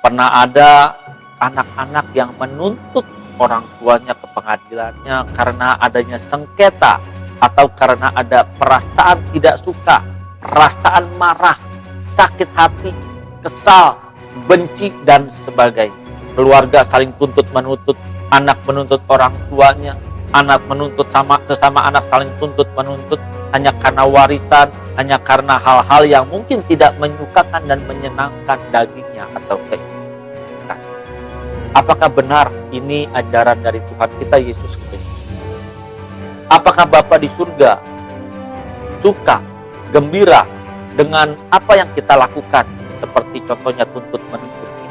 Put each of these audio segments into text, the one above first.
Pernah ada anak-anak yang menuntut orang tuanya ke pengadilannya karena adanya sengketa atau karena ada perasaan tidak suka, perasaan marah, sakit hati, kesal, benci, dan sebagainya. Keluarga saling tuntut menuntut, anak menuntut orang tuanya, anak menuntut sesama anak saling tuntut menuntut hanya karena warisan, hanya karena hal-hal yang mungkin tidak menyukakan dan menyenangkan dagingnya atau keinginan. Apakah benar ini ajaran dari Tuhan kita Yesus Kristus? Apakah Bapa di surga suka, gembira dengan apa yang kita lakukan, seperti contohnya tuntut menuntut ini?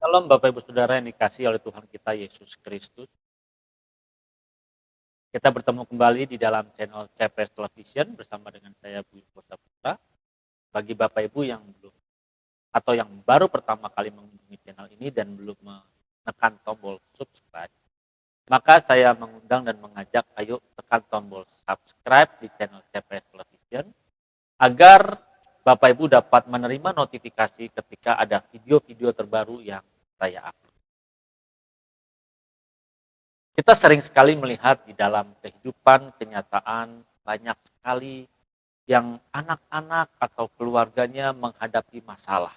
Salam Bapak Ibu Saudara yang dikasihi oleh Tuhan kita Yesus Kristus. Kita bertemu kembali di dalam channel CPS Television bersama dengan saya Budi Putra. Bagi Bapak Ibu yang belum atau yang baru pertama kali mengunjungi channel ini dan belum menekan tombol subscribe, maka saya mengundang dan mengajak ayo tekan tombol subscribe di channel CPS Television agar Bapak Ibu dapat menerima notifikasi ketika ada video-video terbaru yang saya upload. Kita sering sekali melihat di dalam kehidupan kenyataan banyak sekali yang anak-anak atau keluarganya menghadapi masalah.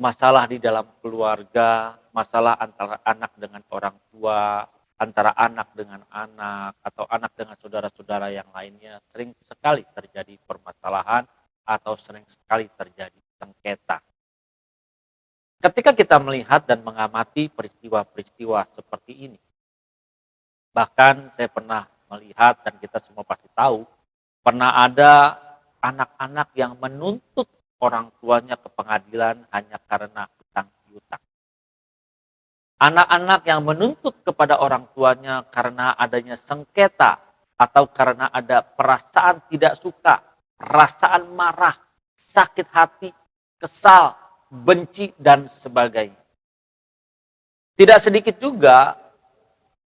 Masalah di dalam keluarga, masalah antara anak dengan orang tua, antara anak dengan anak, atau anak dengan saudara-saudara yang lainnya. Sering sekali terjadi permasalahan atau sering sekali terjadi sengketa. Ketika kita melihat dan mengamati peristiwa-peristiwa seperti ini, bahkan saya pernah melihat dan kita semua pasti tahu, pernah ada anak-anak yang menuntut orang tuanya ke pengadilan hanya karena hutang piutang. Anak-anak yang menuntut kepada orang tuanya karena adanya sengketa atau karena ada perasaan tidak suka, perasaan marah, sakit hati, kesal, benci, dan sebagainya. Tidak sedikit juga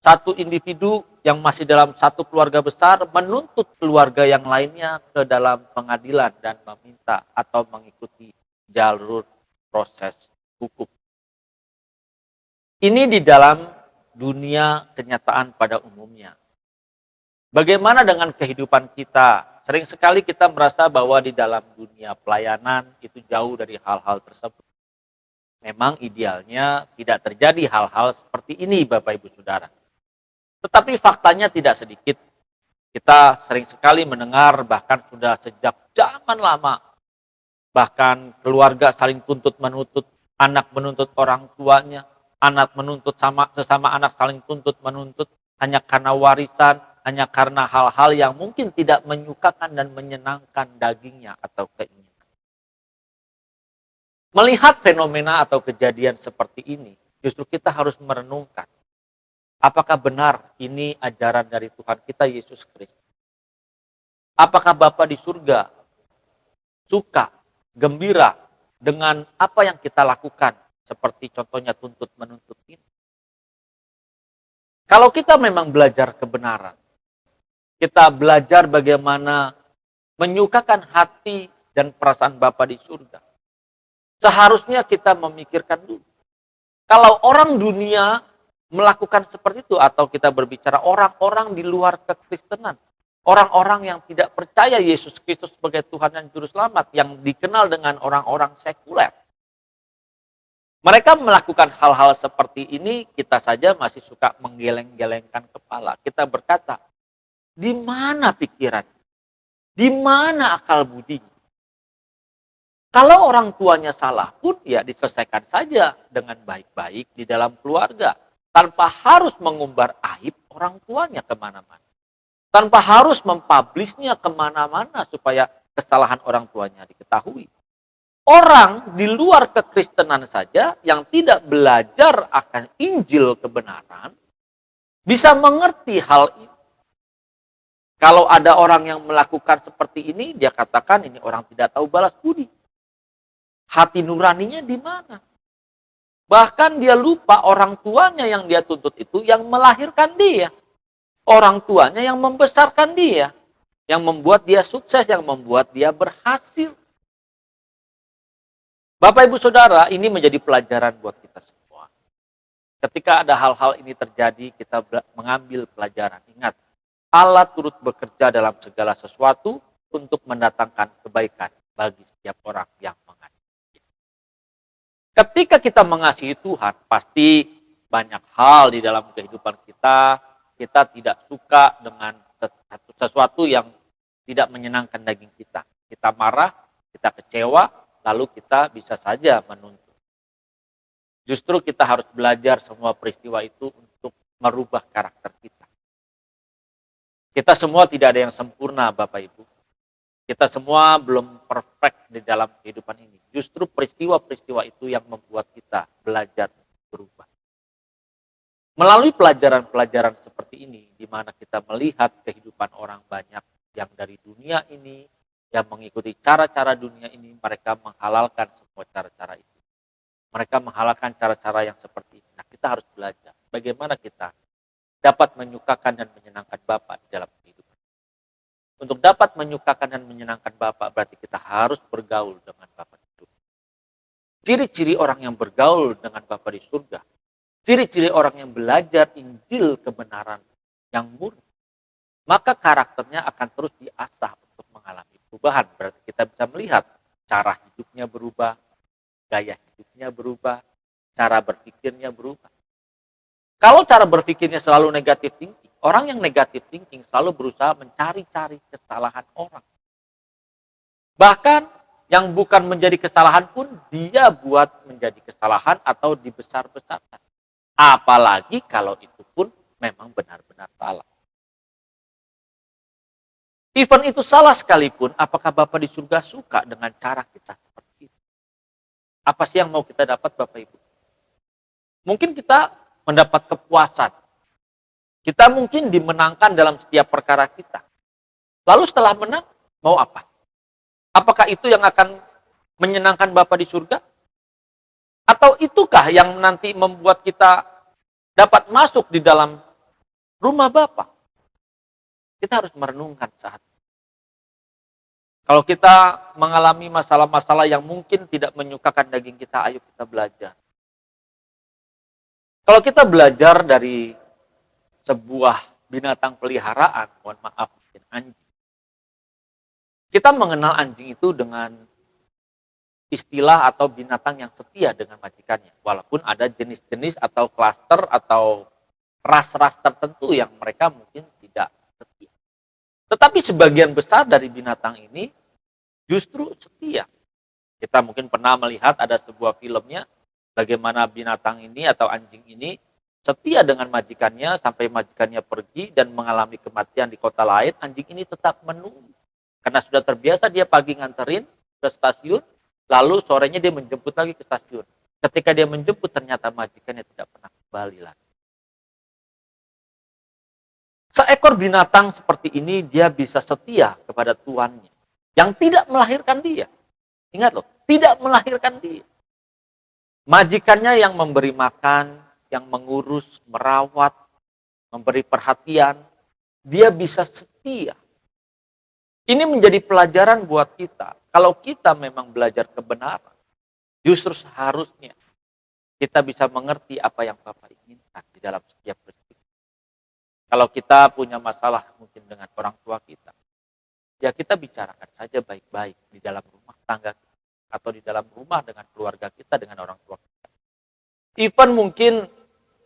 satu individu yang masih dalam satu keluarga besar menuntut keluarga yang lainnya ke dalam pengadilan dan meminta atau mengikuti jalur proses hukum. Ini di dalam dunia kenyataan pada umumnya. Bagaimana dengan kehidupan kita? Sering sekali kita merasa bahwa di dalam dunia pelayanan itu jauh dari hal-hal tersebut. Memang idealnya tidak terjadi hal-hal seperti ini Bapak Ibu Saudara. Tetapi faktanya tidak sedikit. Kita sering sekali mendengar bahkan sudah sejak zaman lama. Bahkan keluarga saling tuntut menuntut, anak menuntut orang tuanya, anak menuntut sesama anak saling tuntut menuntut hanya karena warisan, hanya karena hal-hal yang mungkin tidak menyukakan dan menyenangkan dagingnya atau keinginan. Melihat fenomena atau kejadian seperti ini, justru kita harus merenungkan, apakah benar ini ajaran dari Tuhan kita Yesus Kristus? Apakah Bapa di surga suka, gembira dengan apa yang kita lakukan, seperti contohnya tuntut menuntut ini? Kalau kita memang belajar kebenaran, kita belajar bagaimana menyukakan hati dan perasaan Bapa di surga, seharusnya kita memikirkan dulu. Kalau orang dunia melakukan seperti itu, atau kita berbicara orang-orang di luar kekristenan, orang-orang yang tidak percaya Yesus Kristus sebagai Tuhan dan Juru Selamat, yang dikenal dengan orang-orang sekuler, mereka melakukan hal-hal seperti ini, kita saja masih suka menggeleng-gelengkan kepala. Kita berkata, di mana pikiran? Di mana akal budi? Kalau orang tuanya salah pun, ya diselesaikan saja dengan baik-baik di dalam keluarga. Tanpa harus mengumbar aib orang tuanya kemana-mana. Tanpa harus mempublishnya kemana-mana supaya kesalahan orang tuanya diketahui. Orang di luar kekristenan saja yang tidak belajar akan Injil kebenaran bisa mengerti hal ini. Kalau ada orang yang melakukan seperti ini, dia katakan ini orang tidak tahu balas budi. Hati nuraninya di mana? Bahkan dia lupa orang tuanya yang dia tuntut itu yang melahirkan dia. Orang tuanya yang membesarkan dia. Yang membuat dia sukses, yang membuat dia berhasil. Bapak Ibu Saudara, ini menjadi pelajaran buat kita semua. Ketika ada hal-hal ini terjadi, kita mengambil pelajaran. Ingat, Allah turut bekerja dalam segala sesuatu untuk mendatangkan kebaikan bagi setiap orang yang mengasihi. Ketika kita mengasihi Tuhan, pasti banyak hal di dalam kehidupan kita tidak suka dengan sesuatu yang tidak menyenangkan daging kita. Kita marah, kita kecewa, lalu kita bisa saja menuntut. Justru kita harus belajar semua peristiwa itu untuk merubah karakter kita. Kita semua tidak ada yang sempurna, Bapak Ibu. Kita semua belum perfect di dalam kehidupan ini. Justru peristiwa-peristiwa itu yang membuat kita belajar berubah. Melalui pelajaran-pelajaran seperti ini, di mana kita melihat kehidupan orang banyak yang dari dunia ini, yang mengikuti cara-cara dunia ini, mereka menghalalkan semua cara-cara itu. Mereka menghalalkan cara-cara yang seperti ini. Nah, kita harus belajar bagaimana kita dapat menyukakan dan menyenangkan Bapa di dalam kehidupan. Untuk dapat menyukakan dan menyenangkan Bapa, berarti kita harus bergaul dengan Bapa di surga. Ciri-ciri orang yang bergaul dengan Bapa di surga, ciri-ciri orang yang belajar Injil kebenaran yang murni, maka karakternya akan terus diasah untuk mengalami perubahan. Berarti kita bisa melihat cara hidupnya berubah, gaya hidupnya berubah, cara berpikirnya berubah. Kalau cara berpikirnya selalu negatif thinking, orang yang negatif thinking selalu berusaha mencari-cari kesalahan orang. Bahkan yang bukan menjadi kesalahan pun dia buat menjadi kesalahan atau dibesar-besarkan. Apalagi kalau itu pun memang benar-benar salah. Even itu salah sekalipun, apakah Bapak di surga suka dengan cara kita seperti itu? Apa sih yang mau kita dapat, Bapak Ibu? Mungkin kita mendapat kepuasan. Kita mungkin dimenangkan dalam setiap perkara kita. Lalu setelah menang, mau apa? Apakah itu yang akan menyenangkan Bapa di surga? Atau itukah yang nanti membuat kita dapat masuk di dalam rumah Bapa? Kita harus merenungkan saat itu. Kalau kita mengalami masalah-masalah yang mungkin tidak menyukakan daging kita, ayo kita belajar. Kalau kita belajar dari sebuah binatang peliharaan, mohon maaf, mungkin anjing. Kita mengenal anjing itu dengan istilah atau binatang yang setia dengan majikannya. Walaupun ada jenis-jenis atau klaster atau ras-ras tertentu yang mereka mungkin tidak setia. Tetapi sebagian besar dari binatang ini justru setia. Kita mungkin pernah melihat ada sebuah filmnya, bagaimana binatang ini atau anjing ini setia dengan majikannya sampai majikannya pergi dan mengalami kematian di kota lain, anjing ini tetap menunggu. Karena sudah terbiasa dia pagi nganterin ke stasiun, lalu sorenya dia menjemput lagi ke stasiun. Ketika dia menjemput ternyata majikannya tidak pernah kembali lagi. Seekor binatang seperti ini dia bisa setia kepada tuannya yang tidak melahirkan dia. Ingat loh, tidak melahirkan dia. Majikannya yang memberi makan, yang mengurus, merawat, memberi perhatian, dia bisa setia. Ini menjadi pelajaran buat kita. Kalau kita memang belajar kebenaran, justru seharusnya kita bisa mengerti apa yang Bapak inginkan di dalam setiap peristiwa. Kalau kita punya masalah mungkin dengan orang tua kita, ya kita bicarakan saja baik-baik di dalam rumah tangga kita, atau di dalam rumah dengan keluarga kita, dengan orang tua kita. Even mungkin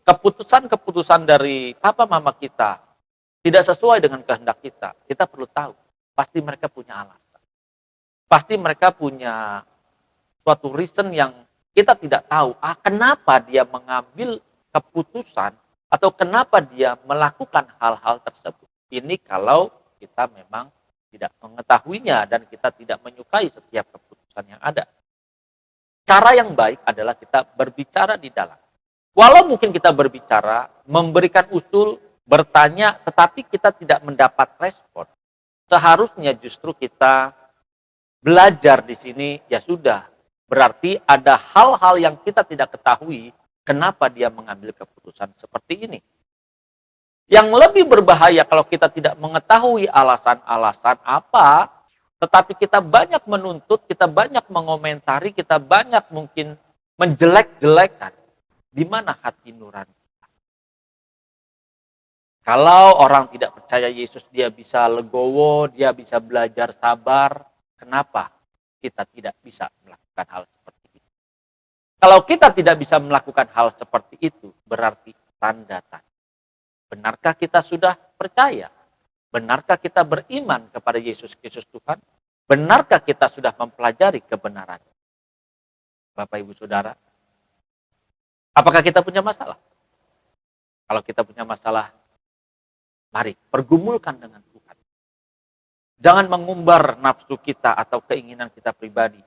keputusan-keputusan dari papa mama kita tidak sesuai dengan kehendak kita perlu tahu. Pasti mereka punya alasan. Pasti mereka punya suatu reason yang kita tidak tahu. Kenapa dia mengambil keputusan atau kenapa dia melakukan hal-hal tersebut. Ini kalau kita memang tidak mengetahuinya dan kita tidak menyukai setiap keputusan yang ada. Cara yang baik adalah kita berbicara di dalam. Walau mungkin kita berbicara, memberikan usul, bertanya, tetapi kita tidak mendapat respon. Seharusnya justru kita belajar di sini, ya sudah, Berarti ada hal-hal yang kita tidak ketahui kenapa dia mengambil keputusan seperti ini. Yang lebih berbahaya kalau kita tidak mengetahui alasan-alasan apa, tetapi kita banyak menuntut, kita banyak mengomentari, kita banyak mungkin menjelek-jelekan. Di mana hati nurani? Kalau orang tidak percaya Yesus, dia bisa legowo, dia bisa belajar sabar. Kenapa kita tidak bisa melakukan hal seperti itu? Kalau kita tidak bisa melakukan hal seperti itu, berarti tanda-tanda. Benarkah kita sudah percaya? Benarkah kita beriman kepada Yesus Kristus Tuhan? Benarkah kita sudah mempelajari kebenaran? Bapak, Ibu, Saudara, apakah kita punya masalah? Kalau kita punya masalah, mari pergumulkan dengan Tuhan. Jangan mengumbar nafsu kita atau keinginan kita pribadi.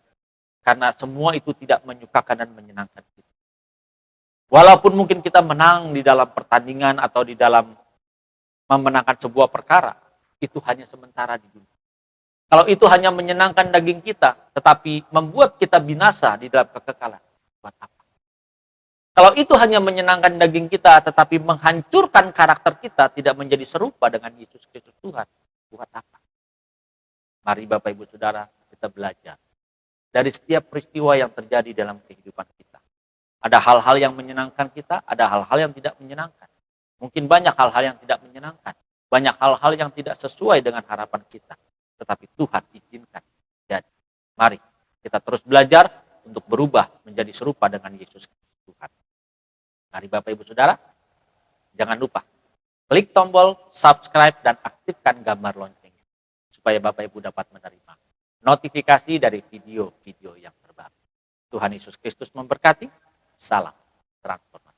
Karena semua itu tidak menyukakan dan menyenangkan kita. Walaupun mungkin kita menang di dalam pertandingan atau di dalam memenangkan sebuah perkara, itu hanya sementara di dunia. Kalau itu hanya menyenangkan daging kita, tetapi membuat kita binasa di dalam kekekalan, buat apa? Kalau itu hanya menyenangkan daging kita, tetapi menghancurkan karakter kita, tidak menjadi serupa dengan Yesus Kristus Tuhan, buat apa? Mari Bapak, Ibu, Saudara, kita belajar dari setiap peristiwa yang terjadi dalam kehidupan kita. Ada hal-hal yang menyenangkan kita, ada hal-hal yang tidak menyenangkan. Mungkin banyak hal-hal yang tidak menyenangkan. Banyak hal-hal yang tidak sesuai dengan harapan kita. Tetapi Tuhan izinkan. Jadi, mari kita terus belajar untuk berubah menjadi serupa dengan Yesus Kristus Tuhan. Mari Bapak, Ibu, Saudara, jangan lupa klik tombol subscribe dan aktifkan gambar loncengnya. Supaya Bapak, Ibu dapat menerima notifikasi dari video-video yang terbaru. Tuhan Yesus Kristus memberkati. Salam transformasi.